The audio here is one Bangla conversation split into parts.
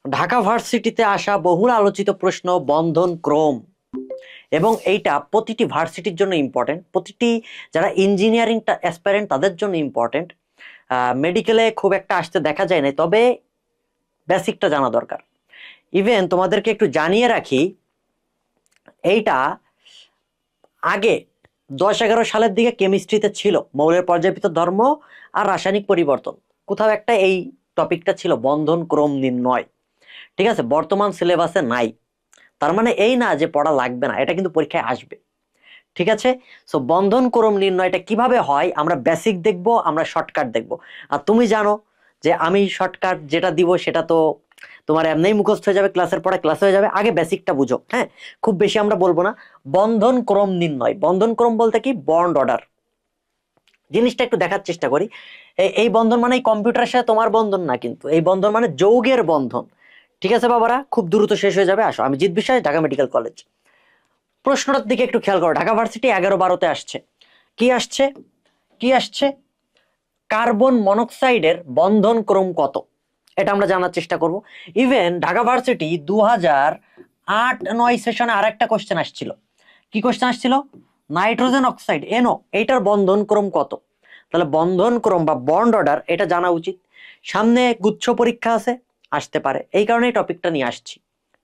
ঢাকা ভার্সিটিতে আসা বহুল আলোচিত প্রশ্ন বন্ধন ক্রম, এবং এইটা প্রতিটি ভার্সিটির জন্য ইম্পর্টেন্ট, প্রতিটি যারা ইঞ্জিনিয়ারিং অ্যাসপারেন্ট তাদের জন্য ইম্পর্টেন্ট। মেডিকেলে খুব একটা আসতে দেখা যায় না, তবে বেসিকটা জানা দরকার। ইভেন তোমাদেরকে একটু জানিয়ে রাখি, এইটা আগে 10-11 সালের দিকে কেমিস্ট্রিতে ছিল, মৌলের পর্যায়বৃত্ত ধর্ম আর রাসায়নিক পরিবর্তন, কোথাও একটা এই টপিকটা ছিল বন্ধন ক্রম নির্ণয়। ঠিক আছে, বর্তমান সিলেবাসে নাই, তার মানে এই না যে পড়া লাগবে না, এটা কিন্তু পরীক্ষায় আসবে। ঠিক আছে, সো বন্ধন ক্রম নির্ণয়টা কিভাবে হয় আমরা বেসিক দেখব, আমরা শর্টকাট দেখব। আর তুমি জানো যে আমি শর্টকাট যেটা দিব সেটা তো তোমার এমনিই মুখস্থ হয়ে যাবে, ক্লাসের পড়া ক্লাস হয়ে যাবে। আগে বেসিকটা বুঝো, হ্যাঁ, খুব বেশি আমরা বলবো না। বন্ধন ক্রম নির্ণয়, বন্ধন ক্রম বলতে কি, বন্ড অর্ডার। জিনিসটা একটু দেখার চেষ্টা করি। এই বন্ধন মানে কম্পিউটারের সাথে তোমার বন্ধন না, কিন্তু এই বন্ধন মানে যৌগের বন্ধন। ঠিক আছে বাবারা, খুব দ্রুত শেষ হয়ে যাবে। আসো, আমি জিৎ বিশ্বাস, ঢাকা মেডিকেল কলেজ। প্রশ্নটার দিকে একটু খেয়াল করো, ঢাকা ভার্সিটি 11-12-তে আসছে। কি আসছে? কি আসছে? কার্বন মনোক্সাইডের বন্ধন ক্রম কত, এটা আমরা জানার চেষ্টা করব। ইভেন ঢাকা ভার্সিটি 2008-9 সেশনে আর একটা কোশ্চেন আসছিল। কি কোশ্চেন আসছিল? নাইট্রোজেন অক্সাইড এনও, এইটার বন্ধন ক্রম কত। তাহলে বন্ধন ক্রম বা বন্ড অর্ডার এটা জানা উচিত। সামনে গুচ্ছ পরীক্ষা আছে, আসতে পারে, এই কারণে এই টপিকটা নিয়ে আসছি।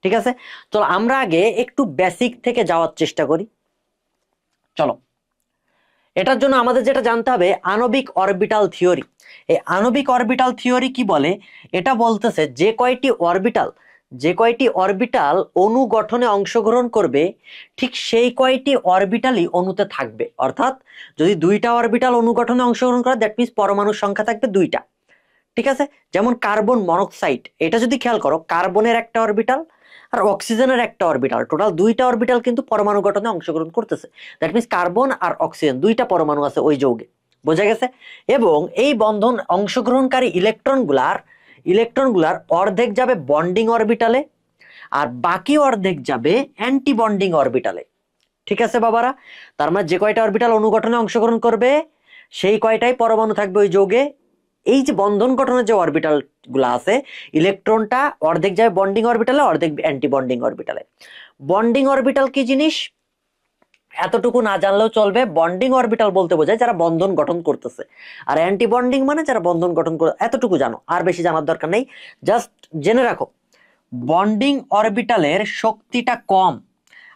ঠিক আছে, চলো আমরা আগে একটু বেসিক থেকে যাওয়ার চেষ্টা করি। চলো, এটার জন্য আমাদের যেটা জানতে হবে আণবিক অরবিটাল থিওরি। এই আণবিক অরবিটাল থিওরি কি বলে? এটা বলতেছে যে কয়টি অরবিটাল অণু গঠনে অংশগ্রহণ করবে, ঠিক সেই কয়টি অরবিটালই অণুতে থাকবে। অর্থাৎ যদি 2টা অরবিটাল অণু গঠনে অংশগ্রহণ করে, দ্যাট মিনস পরমাণুর সংখ্যা থাকবে 2টা। ঠিক আছে, যেমন কার্বন মনোক্সাইড, এটা যদি খেয়াল করো, কার্বনের একটা অরবিটাল আর অক্সিজেনের একটা অরবিটাল, টোটাল 2টা অরবিটাল কিন্তু পরমাণু গঠনে অংশগ্রহণ করতেছে। দ্যাট মিনস কার্বন আর অক্সিজেন 2টা পরমাণু আছে ওই যৌগে। বোঝা গেছে? এবং এই বন্ধন অংশগ্রহণকারী ইলেকট্রনগুলার অর্ধেক যাবে বন্ডিং অরবিটালে, আর বাকি অর্ধেক যাবে অ্যান্টি বন্ডিং অরবিটালে। ঠিক আছে বাবারা, তার মানে যে কয়টা অরবিটাল অনুগঠনে অংশগ্রহণ করবে সেই কয়টাই পরমাণু থাকবে ওই যৌগে। এই যে বন্ধন গঠনের যে অরবিটাল গুলা আছে, ইলেকট্রনটা অর্ধেক যাবে বন্ডিং অরবিটালে, অর্ধেক অ্যান্টি বন্ডিং অরবিটালে। বন্ডিং অরবিটাল কি জিনিস এতটুকু না জানলেও চলবে। বন্ডিং অরবিটাল বলতে বোঝায় যারা বন্ধন গঠন করতেছে, আর অ্যান্টি বন্ডিং মানে যারা বন্ধন গঠন করে। এতটুকু জানো, আর বেশি জানার দরকার নেই, জাস্ট জেনে রাখো বন্ডিং অরবিটালের শক্তিটা কম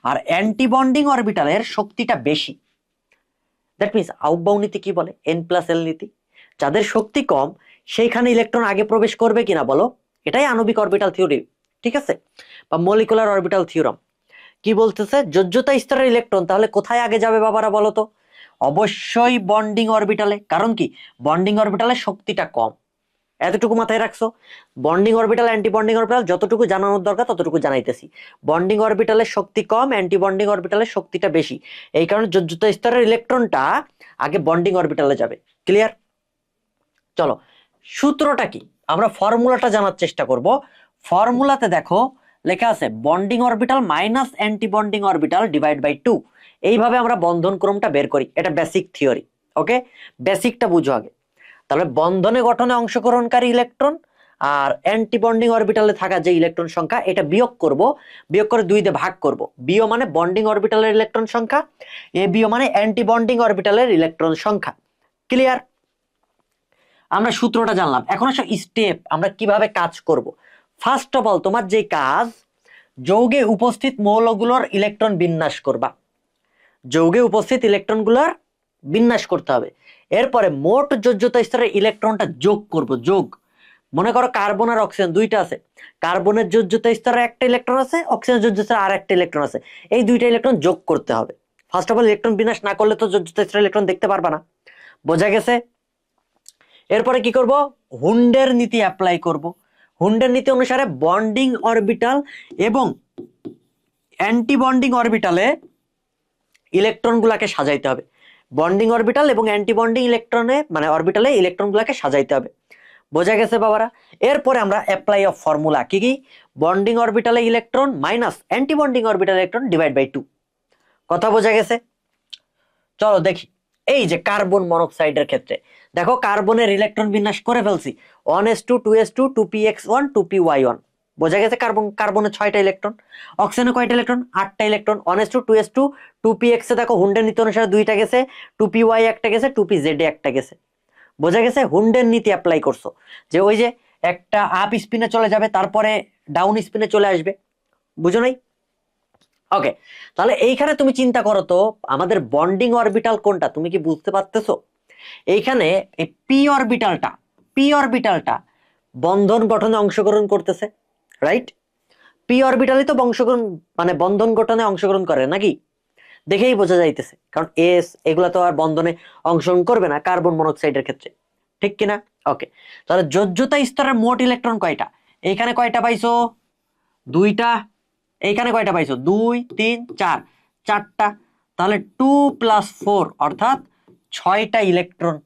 আর অ্যান্টি বন্ডিং অরবিটালের শক্তিটা বেশি। দ্যাট মিনস আউটবাউ নীতি কি বলে, N+L নীতি। যাদের শক্তি কম সেইখানে ইলেকট্রন আগে প্রবেশ করবে কিনা বলো, এটাই আণবিক অরবিটাল থিওরি। ঠিক আছে, বা মলিকুলার অরবিটাল থিওরাম। কি বলতেছে, যোজ্যতা স্তরের ইলেকট্রন তাহলে কোথায় আগে যাবে বাবারা বলো তো? অবশ্যই বন্ডিং অরবিটালে। কারণ কি, বন্ডিং অরবিটালে শক্তিটা কম। এতটুকু মাথায় রাখছো। Bonding orbital, anti bonding orbital যতটুকু জানানোর দরকার ততটুকু জানাইতেছি। বন্ডিং অরবিটালের শক্তি কম, অ্যান্টি বন্ডিং অরবিটালের শক্তিটা বেশি। এই কারণে যোজ্যতা স্তরের ইলেকট্রনটা আগে বন্ডিং অরবিটালে যাবে। ক্লিয়ার? চলো, সূত্রটা কি আমরা ফর্মুলাটা জানার চেষ্টা করব। ফর্মুলাতে দেখো লেখা আছে bonding orbital minus anti bonding orbital divide by 2। এইভাবে আমরা বন্ধন ক্রমটা বের করি, এটা বেসিক থিওরি। ওকে, বেসিকটা বুঝো আগে। তাহলে বন্ধনে গঠনে অংশগ্রহণকারী ইলেকট্রন আর অ্যান্টি বন্ডিং অরবিটালে থাকা যে ইলেকট্রন সংখ্যা, এটা বিয়োগ করব, বিয়োগ করে 2 দিয়ে ভাগ করব। বিও মানে বন্ডিং অরবিটালের ইলেকট্রন সংখ্যা, এ বিও মানে অ্যান্টি বন্ডিং অরবিটালের ইলেকট্রন সংখ্যা। ক্লিয়ার? আমরা সূত্রটা জানলাম, এখন আসো স্টেপ আমরা কিভাবে কাজ করব। ফার্স্ট অফ অল তোমার যে কাজ, যৌগে উপস্থিত মৌলগুলোর ইলেকট্রন বিন্যাস করবা। যৌগে উপস্থিত ইলেকট্রনগুলোর বিন্যাস করতে হবে। এরপরে মোট যোজ্যতা স্তরের ইলেকট্রনটা যোগ করব। যোগ, মনে করো কার্বন আর অক্সিজেন 2টা আছে, কার্বনের যোজ্যতা স্তরে একটা ইলেকট্রন আছে, অক্সিজেনের যোজ্যতা স্তরে আর একটা ইলেকট্রন আছে, এই 2টা ইলেকট্রন যোগ করতে হবে। ফার্স্ট অফ অল ইলেকট্রন বিন্যাস না করলে তো যোজ্যতা স্তরের ইলেকট্রন দেখতে পারবা না। বোঝা গেছে? এরপরে কি করব, হুন্ডের নীতি অ্যাপ্লাই করব। হুন্ডের নীতি অনুসারে বন্ডিং অরবিটাল এবং অ্যান্টি বন্ডিং অরবিটালে ইলেকট্রনগুলোকে সাজাইতে হবে। বন্ডিং অরবিটাল এবং অ্যান্টি বন্ডিং ইলেকট্রনে মানে অরবিটালে ইলেকট্রনগুলোকে সাজাইতে হবে। বোঝা গেছে বাবারা? এরপরে আমরা অ্যাপ্লাই অফ ফর্মুলা কি কি, বন্ডিং অরবিটালে ইলেকট্রন মাইনাস অ্যান্টি বন্ডিং অরবিটালে ইলেকট্রন ডিভাইড বাই 2। কথা বোঝা গেছে? চলো দেখি, এই যে কার্বন মনোক্সাইডের ক্ষেত্রে দেখো কার্বনের ইলেকট্রন বিন্যাস করে ফেলছি, 1s2 2s2 2px1 2py1। বোঝা গেছে? কার্বনে 6টা ইলেকট্রন, অক্সিজেনে কয়টা electron? 8টা electron. 1s2 2s2 2px এ দেখো হুন্ডের নীতি অনুসারে 2টা গেছে, 2py একটা গেছে, 2pz এ একটা গেছে। বোঝা গেছে? হুন্ডের নীতি অ্যাপ্লাই করছো, যে ওই যে একটা আপ স্পিনে চলে যাবে তারপরে ডাউন স্পিনে চলে আসবে। বুঝো নাই? ওকে, তাহলে এইখানে তুমি চিন্তা করো তো আমাদের বন্ডিং অরবিটাল কোনটা, তুমি কি বুঝতে পারতেছো? এইখানে এই পি অরবিটালটা বন্ধন গঠনে অংশগ্রহণ করতেছে, রাইট? পি অরবিটালই তো বংশগ্রহণ মানে বন্ধন গঠনে অংশগ্রহণ করে নাকি? দেখেই বোঝা যাইতেছে, কারণ এস এগুলা তো আর বন্ধনে অংশগ্রহণ করবে না কার্বন মনোক্সাইডের ক্ষেত্রে, ঠিক কিনা? ওকে, তাহলে যোজ্যতা স্তরের মোট ইলেকট্রন কয়টা? এইখানে কয়টা পাইছো? 2টা। এইখানে কয়টা পাইছো? 2 3 4, 4টা। তাহলে 2 + 4 অর্থাৎ 6টা ইলেকট্রন।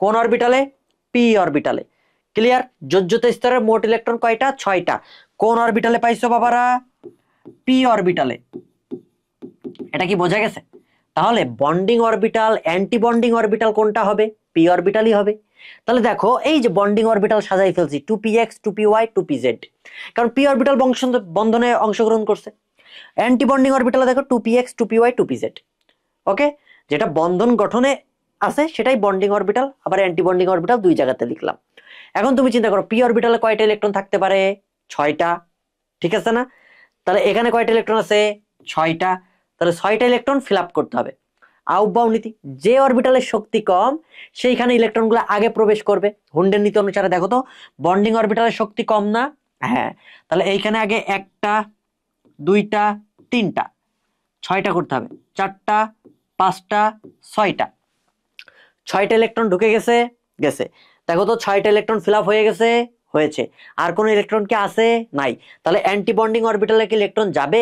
কোন অরবিটালে? পি অরবিটালে। ক্লিয়ার? যোজ্যতা স্তরের মোট ইলেকট্রন কয়টা? 6টা। কোন অরবিটালে পাইছো বাবারা? পি অরবিটালে। এটা কি বোঝা গেছে? তাহলে bonding orbital, anti bonding orbital কোনটা হবে? পি অরবিটালই হবে। তাহলে দেখো এই যে বন্ডিং অরবিটাল সাজাই ফেলছি 2px 2py 2pz, কারণ পি অরবিটাল বন্ধনে অংশগ্রহণ করছে। অ্যান্টি বন্ডিং অরবিটালে দেখো 2px 2py 2pz। ওকে, যেটা বন্ধন গঠনে আছে সেটাই বন্ডিং অরবিটাল, আবার অ্যান্টি বন্ডিং অরবিটাল দুই জায়গাতে লিখলাম। এখন তুমি চিন্তা করো পি অরবিটালে কয়টা ইলেকট্রন থাকতে পারে? 6টা, ঠিক আছে না? তাহলে এখানে কয়টা ইলেকট্রন আছে? 6টা। তাহলে 6টা ইলেকট্রন ফিল আপ করতে হবে। আউটবাউন্ড নীতি, যে অরবিটালের শক্তি কম সেইখানে ইলেকট্রনগুলো আগে প্রবেশ করবে। হুন্ডের নীতি অনুসারে দেখো তো বন্ডিং অরবিটালের শক্তি কম না? হ্যাঁ, তাহলে এইখানে আগে 1টা 2টা 3টা, 6টা করতে হবে। 4টা 5টা 6টা, 6টা ইলেকট্রন ঢুকে গেছে, গেছে। দেখো তো 6টা ইলেকট্রন ফিল আপ হয়ে গেছে, হয়েছে। আর কোন ইলেকট্রন কি আছে? নাই। তাহলে অ্যান্টি বন্ডিং অরবিটালে কি ইলেকট্রন যাবে?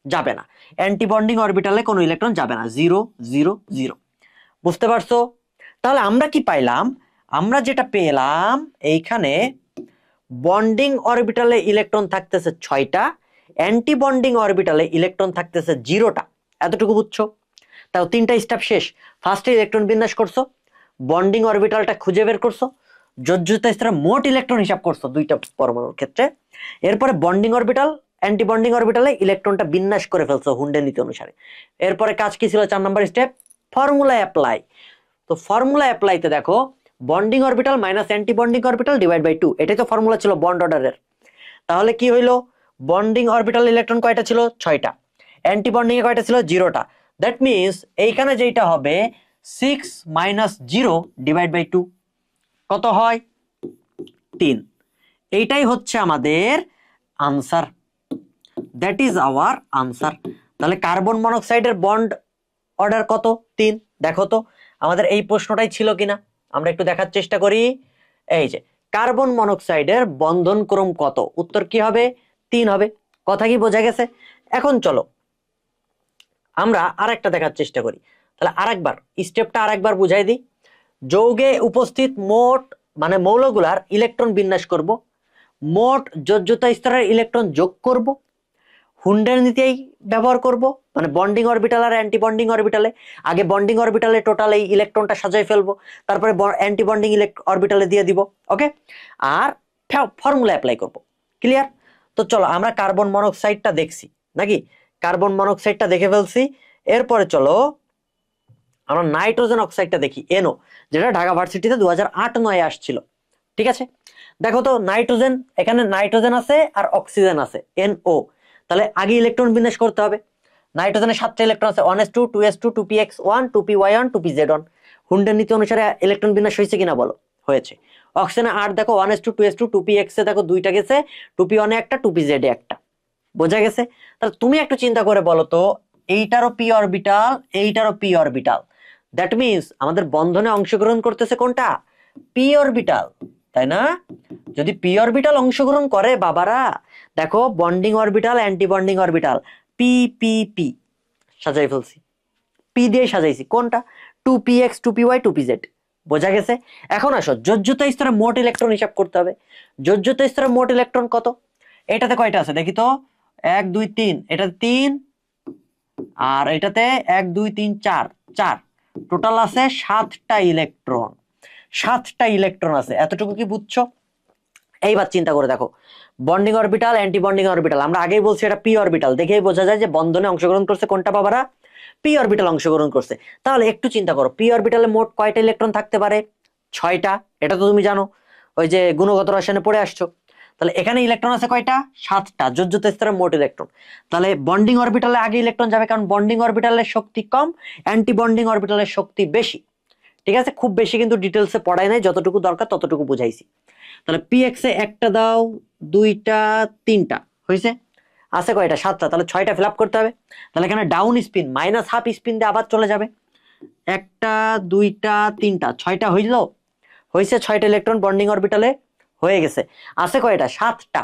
যাবে না। অ্যান্টি বন্ডিং অরবিটালে কোনো ইলেকট্রন যাবে না, 0 0 0। বুঝতে পারছো? তাহলে আমরা কি পাইলাম? আমরা যেটা পেলাম এইখানে বন্ডিং অরবিটালে ইলেকট্রন থাকতেছে 6টা, অ্যান্টি বন্ডিং অরবিটালে ইলেকট্রন থাকতেছে 0টা। এতটুকু বুঝছো? তাও 3টা স্টেপ শেষ। ফার্স্টে ইলেকট্রন বিন্যাস করছো, বন্ডিং অরবিটালটা খুঁজে বের করছো, যোজ্যতা স্তরে মোট ইলেকট্রন হিসাব করছো 2টা পরমাণুর ক্ষেত্রে। এরপরে বন্ডিং অরবিটাল অ্যান্টি বন্ডিং অরবিটালে ইলেকট্রনটা বিন্যাস করে ফেলছো হুন্ডের নীতি অনুসারে। এরপরে কাজ কি ছিল? 4 নম্বর স্টেপ, ফর্মুলা অ্যাপ্লাই। তো ফর্মুলা অ্যাপ্লাইতে দেখো bonding orbital minus anti bonding orbital divide by 2, এটাই তো ফর্মুলা ছিল বন্ড অর্ডারের। তাহলে কি হইলো? বন্ডিং অরবিটাল ইলেকট্রন কয়টা ছিল? 6টা। অ্যান্টি বন্ডিং এ কয়টা ছিল? 0টা। দ্যাট মিনস এইখানে যেটা হবে 6 - 0 ডিভাইড বাই 2 কত হয়? 3। এইটাই হচ্ছে আমাদের answer, that is our answer. তাহলে কার্বন মনোক্সাইডের বন্ড অর্ডার কত? 3। দেখো তো আমাদের এই প্রশ্নটাই ছিল কিনা, আমরা একটু দেখার চেষ্টা করি। এই যে কার্বন মনোক্সাইডের বন্ধন ক্রম কত? উত্তর কি হবে? 3 হবে। কথা কি বোঝা গেছে? এখন চলো আমরা আরেকটা দেখার চেষ্টা করি। তাহলে আরেকবার স্টেপটা আরেকবার বুঝাই দিই। যৌগে উপস্থিত মোট মানে মৌলগুলার ইলেকট্রন বিন্যাস করব, মোট যোজ্যতা স্তরের ইলেকট্রন যোগ করব, হুন্ডের নীতিই ব্যবহার করব, মানে বন্ডিং অরবিটাল আর অ্যান্টি বন্ডিং অরবিটালে আগে বন্ডিং অরবিটালে টোটাল এই ইলেকট্রনটা সাজাই ফেলবো, তারপরে অ্যান্টি বন্ডিং অরবিটালে দিয়ে দিব। ওকে, আর ফর্মুলা অ্যাপ্লাই করব। ক্লিয়ার? তো চলো আমরা কার্বন মনোক্সাইডটা দেখছি নাকি? কার্বন মনোক্সাইডটা দেখে ফেলছি। এরপরে চলো আমরা নাইট্রোজেন অক্সাইডটা দেখি, এনও, যেটা ঢাকা ভার্সিটিতে 2008-9 আসছিল। ঠিক আছে, দেখো তো নাইট্রোজেন, এখানে নাইট্রোজেন আছে আর অক্সিজেন আছে NO। তাহলে আগে ইলেকট্রন বিন্যাস করতে হবে। নাইট্রোজেনে 7টা ইলেকট্রন আছে, 1s2 2s2 2px1 2py1 2pz1। হুন্ডের নীতি অনুসারে ইলেকট্রন বিন্যাস হয়েছে কিনা বলো? হয়েছে। অক্সিজেনে 8 দেখো, 1s2 2s2 2px এ দেখো 2টা গেছে, 2p1 এ একটা 2pz এ একটা। বোঝা গেছে? তাহলে তুমি একটু চিন্তা করে বলো তো এইটারও পি অরবিটাল, এইটারও পি অরবিটাল, দ্যাট মিনস আমাদের বন্ধনে অংশগ্রহণ করতেছে কোনটা? পি অরবিটাল, তাই না? যদি পি অরবিটাল অংশগ্রহণ করে বাবারা, দেখো bonding orbital anti bonding orbital P P P সাজাই ফেলছি, পি দিয়ে সাজাইছি। কোনটা? 2px 2py 2pz। বোঝা গেছে? এখন আসো যোজ্যতা স্তরে মোট ইলেকট্রন হিসাব করতে হবে। যোজ্যতা স্তরে মোট ইলেকট্রন কত? এটাতে কয়টা আছে দেখি তো, 1 2 3, এটাতে 3, আর এটাতে 1 2 3 4, 4, টোটাল আছে 7টা ইলেকট্রন। 7টা ইলেকট্রন আছে, এতটুকু কি বুঝছো? এইবার চিন্তা করে দেখো bonding orbital, anti bonding orbital, আমরা আগেই বলছি এটা পি অরবিটাল, দেখেই বোঝা যায় যে বন্ধনে অংশগ্রহণ করছে কোনটা বাবারা, পি অরবিটাল অংশগ্রহণ করছে। তাহলে একটু চিন্তা করো, পি অরবিটালে মোট কয়টা ইলেকট্রন থাকতে পারে? 6টা, এটা তো তুমি জানো, ওই যে গুণগত রসায়নে পড়ে আসছো। তাহলে এখানে ইলেকট্রন আছে কয়টা? 7টা, যোজ্যতা স্তরের মোট ইলেকট্রন। তাহলে বন্ডিং অরবিটালে আগে ইলেকট্রন যাবে, কারণ বন্ডিং অরবিটালের শক্তি কম, অ্যান্টি বন্ডিং অরবিটালের শক্তি বেশি। ঠিক আছে, খুব বেশি কিন্তু ডিটেলসে পড়াই নাই, যতটুকু দরকার ততটুকু বুঝাইছি। তাহলে পি এক্স এ একটা দাও, 2টা, 3টা, হয়েছে? আছে কয়টা? 7টা, তাহলে 6টা ফিল আপ করতে হবে। তাহলে এখানে ডাউন স্পিন -1/2 স্পিন দিয়ে আবার চলে যাবে, 1টা, 2টা, 3টা, 6টা হইল, হয়েছে 6টা ইলেকট্রন বন্ডিং অরবিটালে হয়ে গেছে। আছে কয়টা? 7টা।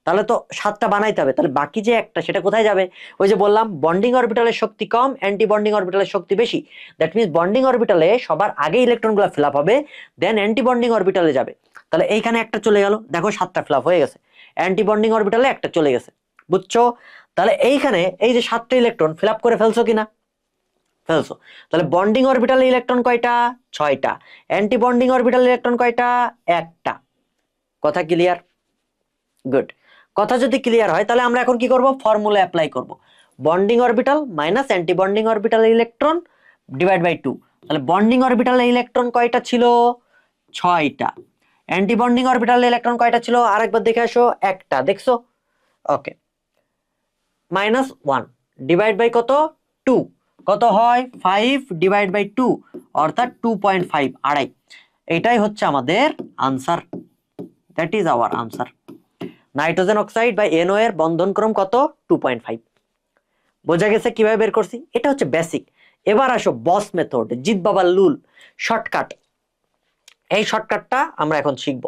তাহলে তো 7টা বানাইতে হবে, তাহলে বাকি যে একটা সেটা কোথায় যাবে? ওই যে বললাম বন্ডিং অরবিটালের শক্তি কম, অ্যান্টি বন্ডিং অরবিটালের শক্তি বেশি। দ্যাট মিনস বন্ডিং অরবিটালে সবার আগে ইলেকট্রনগুলো ফিল আপ হবে, দেন অ্যান্টি বন্ডিং অরবিটালে যাবে। তাহলে এইখানে একটা চলে গেল, দেখো 7টা ফিল আপ হয়ে গেছে, অ্যান্টি বন্ডিং অরবিটালে একটা চলে গেছে, বুঝছো? তাহলে এইখানে এই যে 7টা ইলেকট্রন ফিল আপ করে ফেলছো কিনা? ফেলছো। তাহলে বন্ডিং অরবিটালে ইলেকট্রন কয়টা? 6টা। অ্যান্টি বন্ডিং অরবিটালে ইলেকট্রন কয়টা? একটা। কথা ক্লিয়ার? গুড। কথা যদি ক্লিয়ার হয় তাহলে আমরা এখন কি করব? ফর্মুলা অ্যাপ্লাই করব। Bonding orbital minus anti bonding orbital electron divide by 2। তাহলে বন্ডিং অরবিটালে ইলেকট্রন কয়টা ছিল? 6টা। অ্যান্টি বন্ডিং অরবিটালে ইলেকট্রন কয়টা ছিল? আরেকবার দেখে আসো, একটা, দেখছো? ওকে, -1 ডিভাইড বাই কত? 2। কত হয়? 5 ডিভাইড বাই 2, অর্থাৎ 2.5, আড়াই। এটাই হচ্ছে আমাদের answer, that is our answer. Nitrogen oxide বা NO এর বন্ধন ক্রম কত? 2.5। বোঝা গেছে কিভাবে বের করছি? এটা হচ্ছে বেসিক। এবার আসো বস মেথড, জিত বাবার লুল, শর্টকাট। এই শর্টকাটটা আমরা এখন শিখব।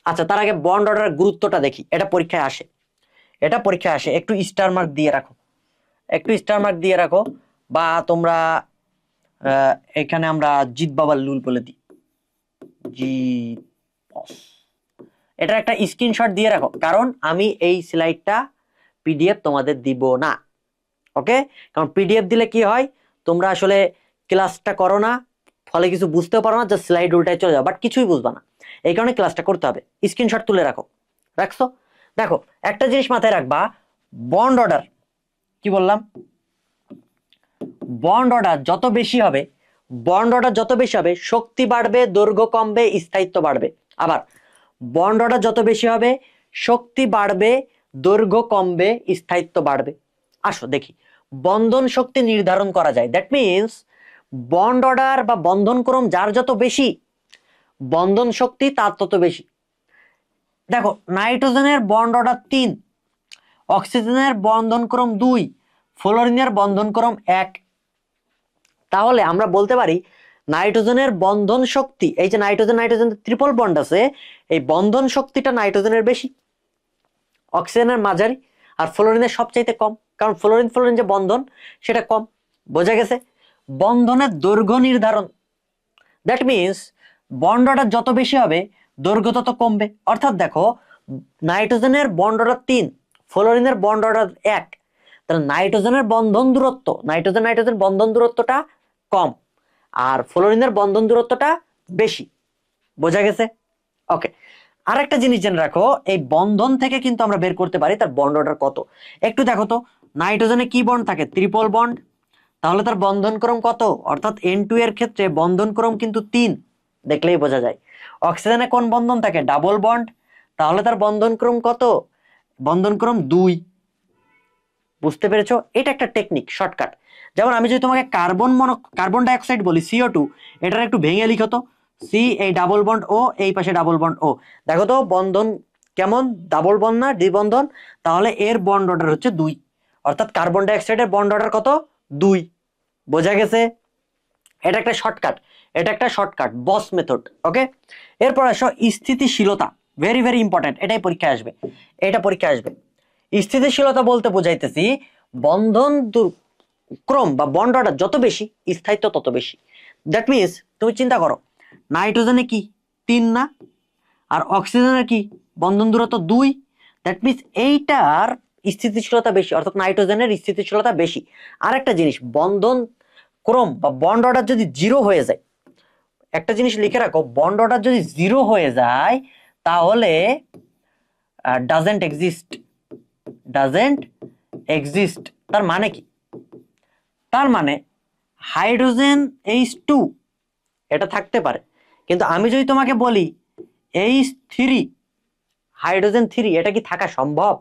আচ্ছা, তার আগে বন্ড অর্ডারের গুরুত্বটা দেখি, এটা পরীক্ষায় আসে, এটা পরীক্ষায় আসে। একটু স্টার মার্ক দিয়ে রাখো, একটু স্টার মার্ক দিয়ে রাখো, বা তোমরা এখানে আমরা জিত বাবার লুল বলে দিই, জিত বস। এটার একটা স্ক্রিনশট দিয়ে রাখো, কারণ আমি এই স্লাইডটা পিডিএফ তোমাদের দিব না। ওকে, কারণ পিডিএফ দিলে কি হয়, তোমরা আসলে ক্লাসটা করো না, ফলে কিছু বুঝতেও পারো না, যে স্লাইড উল্টায় চলে যাও, বাট কিছুই বুঝবা না। এই কারণে ক্লাসটা করতে হবে। স্ক্রিনশট তুলে রাখো, রাখছো? দেখো, একটা জিনিস মাথায় রাখবা, বন্ড অর্ডার, কি বললাম? বন্ড অর্ডার যত বেশি হবে, বন্ড অর্ডার যত বেশি হবে, শক্তি বাড়বে, দৈর্ঘ্য কমবে, স্থায়িত্ব বাড়বে। আবার বন্ড অর্ডার যত বেশি হবে, শক্তি বাড়বে, দৈর্ঘ্য কমবে, স্থায়িত্ব বাড়বে। আসো দেখি, বন্ধন শক্তি নির্ধারণ করা যায়। দ্যাট মিনস বন্ড অর্ডার বা বন্ধন ক্রম যার যত বেশি, বন্ধন শক্তি তার তত বেশি। দেখো, নাইট্রোজেনের বন্ড অর্ডার 3, অক্সিজেনের বন্ধন ক্রম 2, ফ্লোরিনের বন্ধন ক্রম 1। তাহলে আমরা বলতে পারি নাইট্রোজেনের বন্ধন শক্তি, এই যে নাইট্রোজেন নাইট্রোজেন ট্রিপল বন্ড আছে, এই বন্ধন শক্তিটা নাইট্রোজেনের বেশি, অক্সিজেনের মাঝারি, আর ফ্লোরিনের সবচাইতে কম, কারণ ফ্লোরিন ফ্লোরিন যে বন্ধন সেটা কম। বোঝা গেছে? বন্ধনের দৈর্ঘ্য নির্ধারণ, দ্যাট মিনস বন্ড অর্ডার যত বেশি হবে, দৈর্ঘ্য তত কমবে। অর্থাৎ দেখো, নাইট্রোজেনের বন্ড অর্ডার 3, ফ্লোরিনের বন্ড অর্ডার 1, তাহলে নাইট্রোজেনের বন্ধন দূরত্ব, নাইট্রোজেন নাইট্রোজেন বন্ধন দূরত্বটা কম, আর ফ্লোরিনের বন্ধন দূরত্বটা বেশি। বোঝা গেছে? ওকে, আর একটা জিনিস জেনে রাখো, এই বন্ধন থেকে কিন্তু আমরা বের করতে পারি তার বন্ড অর্ডার কত। একটু দেখো তো, নাইট্রোজেনে কি বন্ড থাকে? ট্রিপল বন্ড, তাহলে তার বন্ধন ক্রম কত? অর্থাৎ N2 এর ক্ষেত্রে বন্ধন ক্রম কিন্তু 3, দেখলেই বোঝা যায়। অক্সিজেনে কোন বন্ধন থাকে? ডাবল বন্ড, তাহলে তার বন্ধন ক্রম কত? বন্ধন ক্রম 2। বুঝতে পেরেছো? এটা একটা টেকনিক, শর্টকাট। যেমন আমি যদি তোমাকে কার্বন ডাইঅক্সাইড বলি, CO2, এটার একটু ভেঙে লিখো তো, সি, এই ডাবল বন্ড ও, এই পাশে ডাবল বন্ড ও, দেখো তো বন্ধন কেমন, ডাবল বন্ড না দ্বিবন্ধন? তাহলে এর বন্ড অর্ডার হচ্ছে 2, অর্থাৎ কার্বন ডাইঅক্সাইডের বন্ড অর্ডার কত? 2। বোঝা গেছে? এটা একটা শর্টকাট, এটা একটা শর্টকাট, বস মেথড। ওকে, এরপর আসো স্থিতিশীলতা, ভেরি ভেরি ইম্পর্টেন্ট, এটাই পরীক্ষায় আসবে, এটা পরীক্ষায় আসবে। স্থিতিশীলতা বলতে বোঝাইতেছি বন্ধন ক্রম বা বন্ড অর্ডার যত বেশি, স্থায়িত্ব তত বেশি। দ্যাট মিনস তুমি চিন্তা করো, নাইট্রোজেনে কি 3 না, আর অক্সিজেনের কি বন্ধন দূরত্ব 2, দ্যাট মিনস এইটার স্থিতিশীলতা বেশি, অর্থাৎ নাইট্রোজেনের স্থিতিশীলতা বেশি। আর একটা জিনিস, বন্ধন ক্রম বা বন্ড অর্ডার যদি 0 হয়ে যায়, একটা জিনিস লিখে রাখো, বন্ড অর্ডার যদি 0 হয়ে যায়, তাহলে ডাজেন্ট এক্সিস্ট, ডাজেন্ট এক্সিস্ট তার মানে কি? তার মানে হাইড্রোজেন H2 এটা থাকতে পারে, কিন্তু আমি যদি তোমাকে বলি H3 হাইড্রোজেন 3 এটা কি থাকা সম্ভব?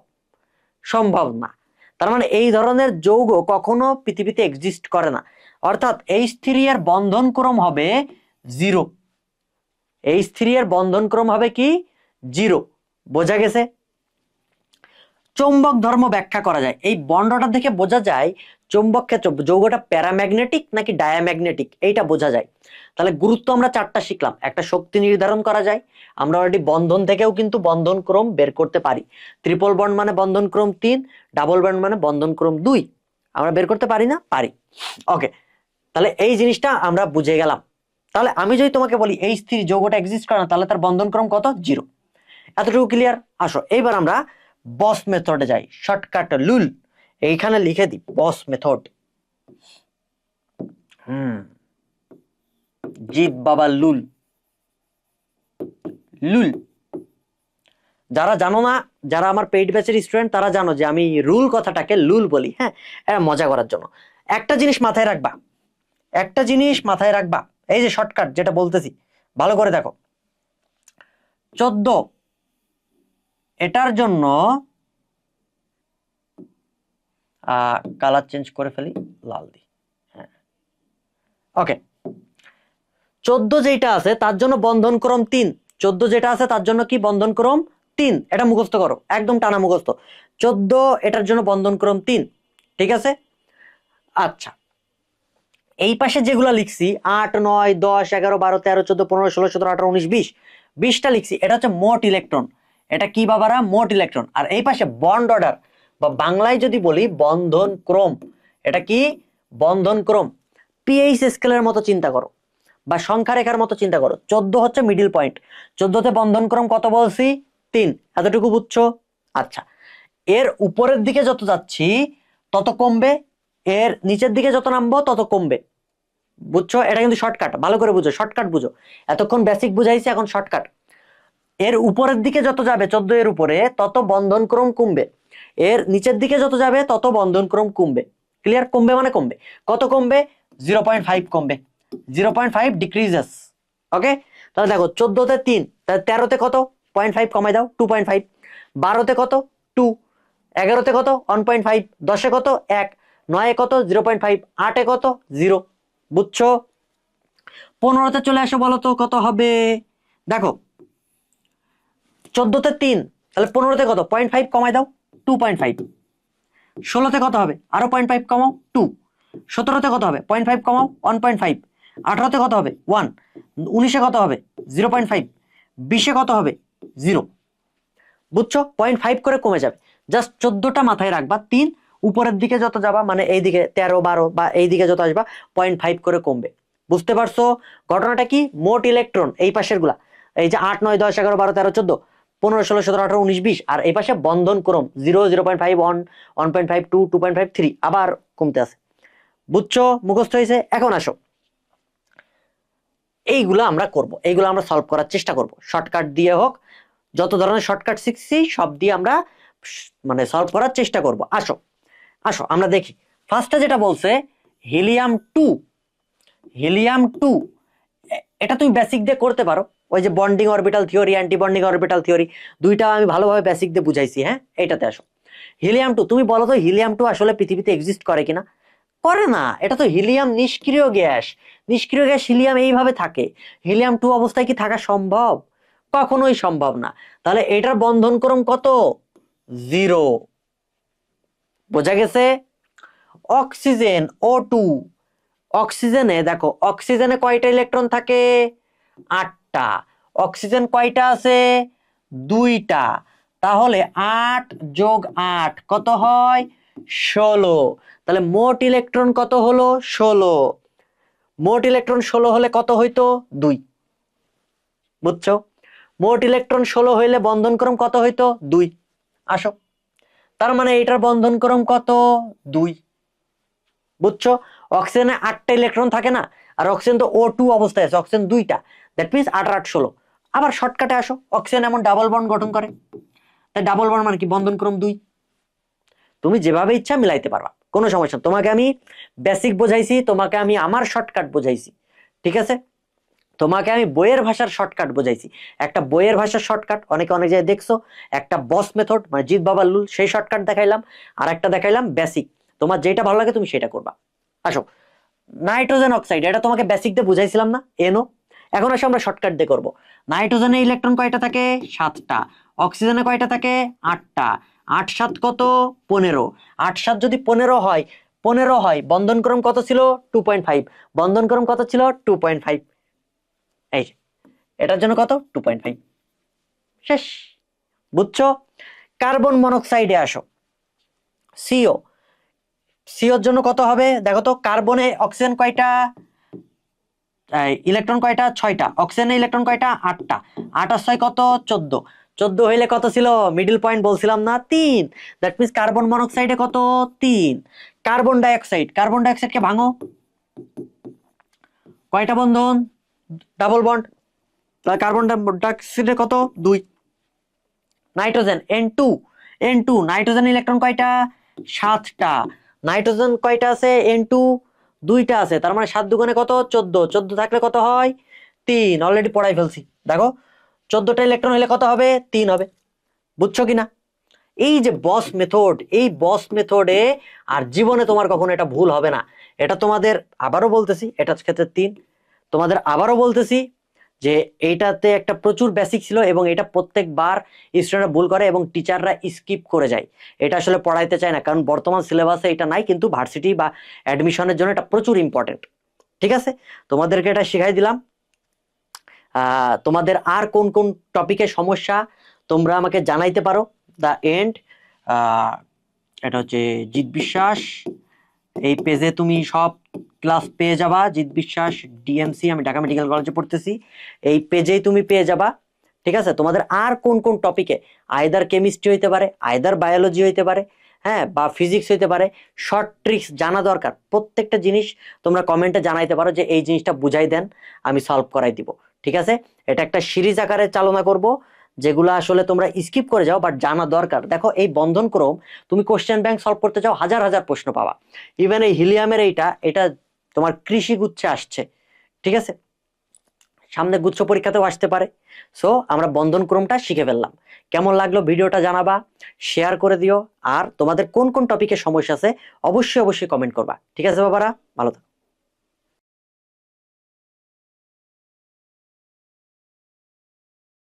সম্ভব না। তার মানে এই ধরনের যৌগ কখনো পৃথিবীতে এক্সিস্ট করে না, অর্থাৎ H3 এর বন্ধন ক্রম হবে 0। H3 এর বন্ধন ক্রম হবে কি 0। বোঝা গেছে? চৌম্বক ধর্ম ব্যাখ্যা করা যায়, এই বন্ডটা দেখে বোঝা যায় চৌম্বক ক্ষেত্র যৌগটা প্যারাম্যাগনেটিক নাকি ডায়াম্যাগনেটিক, এইটা বোঝা যায়। তাহলে গুরুত্ব আমরা 4টা শিখলাম। একটা শক্তি নির্ধারণ করা যায়, আমরা অলরেডি বন্ধন থেকেও কিন্তু বন্ধন ক্রম বের করতে পারি। ট্রিপল বন্ড মানে বন্ধন ক্রম 3, ডাবল বন্ড মানে বন্ধন ক্রম 2, আমরা বের করতে পারি না? পারি। ওকে, তাহলে এই জিনিসটা আমরা বুঝে গেলাম। তাহলে আমি যদি তোমাকে বলি H3 যৌগটা এক্সিস্ট করে না, তাহলে তার বন্ধন ক্রম কত? 0। এতটুকু ক্লিয়ার? আসো এইবার আমরা বস মেথডে যাই, শর্টকাট লুল এইখানে লিখে দিই বস মেথড। জিৎ বাবা লুল, লুল। যারা জানো না, যারা আমার পেইড ব্যাচের স্টুডেন্ট তারা জানো যে আমি রুল কথাটাকে লুল বলি, হ্যাঁ, এটা মজা করার জন্য। একটা জিনিস মাথায় রাখবা, একটা জিনিস মাথায় রাখবা, এই যে শর্টকাট যেটা বলতেছি ভালো করে দেখো। 14 এটার জন্য কালার চেঞ্জ করে ফেলি, লাল দি। হ্যাঁ, ওকে। 14 যেটা আছে তার জন্য বন্ধন ক্রম 3। 14 যেটা আছে তার জন্য কি বন্ধন ক্রম 3, এটা মুখস্থ করো, একদম টানা মুখস্থ। 14 এটার জন্য বন্ধন ক্রম 3, ঠিক আছে? আচ্ছা, এই পাশে যেগুলো লিখছি 8, 9, 10, 11, 12, 13, 14, 15, 16, 17, 18, 19, 20, 20টা লিখছি, এটা হচ্ছে মোট ইলেকট্রন। এটা কি বাবারা? মোট ইলেকট্রন। আর এই পাশে বন্ড অর্ডার বা বাংলায় যদি বলি বন্ধন ক্রম, এটা কি বন্ধন ক্রম। পিএইচ স্কেলের মতো চিন্তা করো বা সংখ্যা রেখার মতো চিন্তা করো। 14 হচ্ছে মিডিল পয়েন্ট, 14তে বন্ধন ক্রম কত বলছি? 3। এতটুকু বুঝছো? আচ্ছা, এর উপরের দিকে যত যাচ্ছি তত কমবে, এর নিচের দিকে যত নামবো তত কমবে। বুঝছো? এটা কিন্তু শর্টকাট, ভালো করে বুঝো, শর্টকাট বুঝো। এতক্ষণ বেসিক বুঝাইছি, এখন শর্টকাট। এর উপরের দিকে যত যাবে 14 এর উপরে তত বন্ধন ক্রম কমবে, এর নিচের দিকে যত যাবে তত বন্ধন ক্রম কমবে। ক্লিয়ার? কমবে মানে কমবে। কত কমবে? 0.5 কমবে, 0.5 ডিক্রিজেস। ওকে, তাহলে দেখো 14তে 3, তাহলে 13তে কত? 0.5 কমাই দাও, 2.5। 12তে কত? 2। 11তে কত? 1.5। 10-এ কত? 1। 9-এ কত? 0.5। 8-এ কত? 0। বুঝছো? 15তে চলে আসো, বলো তো কত হবে? দেখো 14তে 3, তাহলে 15তে কত? 0.5 কমাই দাও, 2.5। 16তে কত হবে? আরো 0.5 কমাও, 2। 17তে কত হবে? 0.5 কমাও, 1.5। 18তে কত হবে? 1। 19-এ কত হবে? 0.5। 20-এ কত হবে? 0। বুঝছো? 0.5 করে কমে যাবে। জাস্ট 14টা মাথায় রাখবা, 3 উপরের দিকে যত যাবা মানে এইদিকে 13, 12 বা এইদিকে যত আসবা 0.5 করে কমবে। বুঝতে পারছো ঘটনাটা কি? মোট ইলেকট্রন এই পাশের গুলা, এই যে 8, 9, 10, 11, 12, 13, 14, 15, 16, 17, 18, 19, 20, আর এই পাশে বন্ধন ক্রম 0, 0.5, 1, 1.5, 2, 2.5, 3 আবার কমতে আছে। বুঝছো? মুখস্থ হয়েছে? এখন আসো, এইগুলো আমরা করব, এইগুলো আমরা সলভ করার চেষ্টা করব, শর্টকাট দিয়ে হোক, যত ধরনের শর্টকাট শিখছি সব দিয়ে আমরা মানে সলভ করার চেষ্টা করব। আসো আসো আমরা দেখি। ফার্স্টে যেটা বলছে হিলিয়াম 2, হিলিয়াম 2 এটা তুমি বেসিক দিয়ে করতে পারো, ওই যে bonding orbital theory, anti bonding orbital theory, দুইটা আমি ভালোভাবে বেসিক দিয়ে বুঝাইছি। হ্যাঁ, এইটাতে আসো। হিলিয়াম 2, তুমি বলো তো হিলিয়াম 2 আসলে পৃথিবীতে এক্সিস্ট করে কিনা? করে না, এটা তো হিলিয়াম নিষ্ক্রিয় গ্যাস। নিষ্ক্রিয় গ্যাস হিলিয়াম এইভাবে থাকে, হিলিয়াম 2 অবস্থায় কি থাকা সম্ভব? কখনোই সম্ভব না। তাহলে এটার বন্ধনক্রম কত? 0। বোঝা গেছে? অক্সিজেন O2, অক্সিজেনে দেখো, অক্সিজেনে কয়টা ইলেকট্রন থাকে? 8টা। অক্সিজেন কয়টা আছে? 2টা। তাহলে 8 যোগ 8 কত হয়? 16। তাহলে মোট ইলেকট্রন কত হলো? 16। মোট ইলেকট্রন 16 হলে কত হইতো? 2। বুঝছো? মোট ইলেকট্রন 16 হইলে বন্ধনক্রম কত হইতো? 2। আসো, তার মানে এটার বন্ধনক্রম কত? 2। বুঝছো? অক্সিজেনে 8টা ইলেকট্রন থাকে না, আর অক্সিজেন তো O2 অবস্থায় আছে, অক্সিজেন 2টা, দ্যাট মিন্স 8 আর 8 16। আবার শর্টকাটে আসো, অক্সিজেন এমন ডাবল বন্ড গঠন করে, তাই ডাবল বন্ড মানে কি, বন্ধনক্রম 2। তুমি যেভাবে ইচ্ছা মিলাইতে পারবা, কোনো সমস্যা। তোমাকে আমি বেসিক বোঝাইছি, তোমাকে আমি আমার শর্টকাট বোঝাইছি, ঠিক আছে? তোমাকে আমি বইয়ের ভাষার শর্টকাট বোঝাইছি। একটা বইয়ের ভাষার শর্টকাট অনেকে অনেক জায়গায় দেখছো, একটা বস মেথড মানে জিৎ বাবার লুল, সেই শর্টকাট দেখাইলাম, আর একটা দেখাইলাম বেসিক। তোমার যেটা ভালো লাগে তুমি সেটা করবা। আসো, নাইট্রোজেন অক্সাইড, এটা তোমাকে বেসিক দিয়ে বুঝাইছিলাম না, এনো। এখন আসো আমরা শর্টকাট দিয়ে করবো। নাইট্রোজেনে ইলেকট্রন কয়টা থাকে? 7টা। অক্সিজেনে কয়টা থাকে? 8টা। 8 7 কত? 15। 8 7 যদি 15 হয়, বন্ধনক্রম কত ছিল? 2.5। বন্ধনক্রম কত ছিল? 2.5। এই যে, এটার জন্য কত? 2.5। শেষ। বুঝছো? কার্বন মনোক্সাইডে আসো, সিও। সিওর জন্য কত হবে দেখো তো? কার্বনে অক্সিজেন কয়টা? ইলেকট্রন কয়টা? 6টা। অক্সিজেনে ইলেকট্রন কয়টা? 8টা। 8 আর 6 কত? 14। 14 হইলে কত ছিল? মিডল পয়েন্ট বলছিলাম না, 3। দ্যাট মিন্স কার্বন মনোক্সাইডে কত? 3। কার্বন ডাইঅক্সাইড, কার্বন ডাইঅক্সাইডকে ভাঙো, কয়টা বন্ধন? Double bond. তাহলে কার্বন ডাইঅক্সাইডে কত? 2। Nitrogen N2, N2 nitrogen electron কয়টা? 7টা। নাইট্রোজেন কয়টা আছে? N2 2টা আছে, তার মানে 7 দুগুণে কত? 14। 14 থাকলে কত হয়? 3। অলরেডি পড়াই ফেলছি, দেখো 14টা ইলেকট্রন হলে কত হবে? 3 হবে। বুঝছো কিনা? এই যে বস মেথড, এই বস মেথডে আর জীবনে তোমার কখনো এটা ভুল হবে না। এটা তোমাদের আবারও বলতেছি, এটা ক্ষেত্রে 3। তোমাদের আবারও বলতেছি যে এইটাতে একটা প্রচুর বেসিক ছিল, এবং এটা প্রত্যেকবার স্টুডেন্টরা ভুল করে এবং টিচাররা স্কিপ করে যায়। এটা আসলে পড়াইতে চায় না, কারণ বর্তমান সিলেবাসে এটা নাই, কিন্তু ভার্সিটি বা অ্যাডমিশনের জন্য এটা প্রচুর ইম্পর্টেন্ট। ঠিক আছে, তোমাদেরকে এটা শিখাই দিলাম। তোমাদের আর কোন কোন টপিকে সমস্যা তোমরা আমাকে জানাইতে পারো। দ্য এন্ড, এটা হচ্ছে জিৎ বিশ্বাস, এই পেজে তুমি সব ক্লাস পেয়ে যাবা। জিৎ বিশ্বাস ডিএমসি, আমি ঢাকা মেডিকেল কলেজে পড়তেছি, এই পেজেই তুমি পেয়ে যাবা। ঠিক আছে, তোমাদের আর কোন কোন টপিকে, আইদার কেমিস্ট্রি হইতে পারে, আইদার বায়োলজি হইতে পারে, হ্যাঁ, বা ফিজিক্স হইতে পারে, শর্ট ট্রিক্স জানা দরকার, প্রত্যেকটা জিনিস তোমরা কমেন্টে জানাইতে পারো যে এই জিনিসটা বুঝাই দেন, আমি সলভ করাই দিব। ঠিক আছে, এটা একটা সিরিজ আকারে চালনা করব, যেগুলো আসলে তোমরা স্কিপ করে যাও বাট জানা দরকার। দেখো এই বন্ধন ক্রম, তুমি কোশ্চেন ব্যাংক সলভ করতে চাও, হাজার হাজার প্রশ্ন পাবা। ইভেন এই হিলিয়ামের এটা তোমার কৃষি গুচ্ছে আসছে। ঠিক আছে, সামনে গুচ্ছ পরীক্ষাতেও আসতে পারে। সো আমরা বন্ধন ক্রমটা শিখে ফেললাম। কেমন লাগলো ভিডিওটা জানাবা, শেয়ার করে দিও, আর তোমাদের কোন কোন টপিকে সমস্যা আছে অবশ্যই অবশ্যই কমেন্ট করবা। ঠিক আছে বাবারা, ভালো থাকো।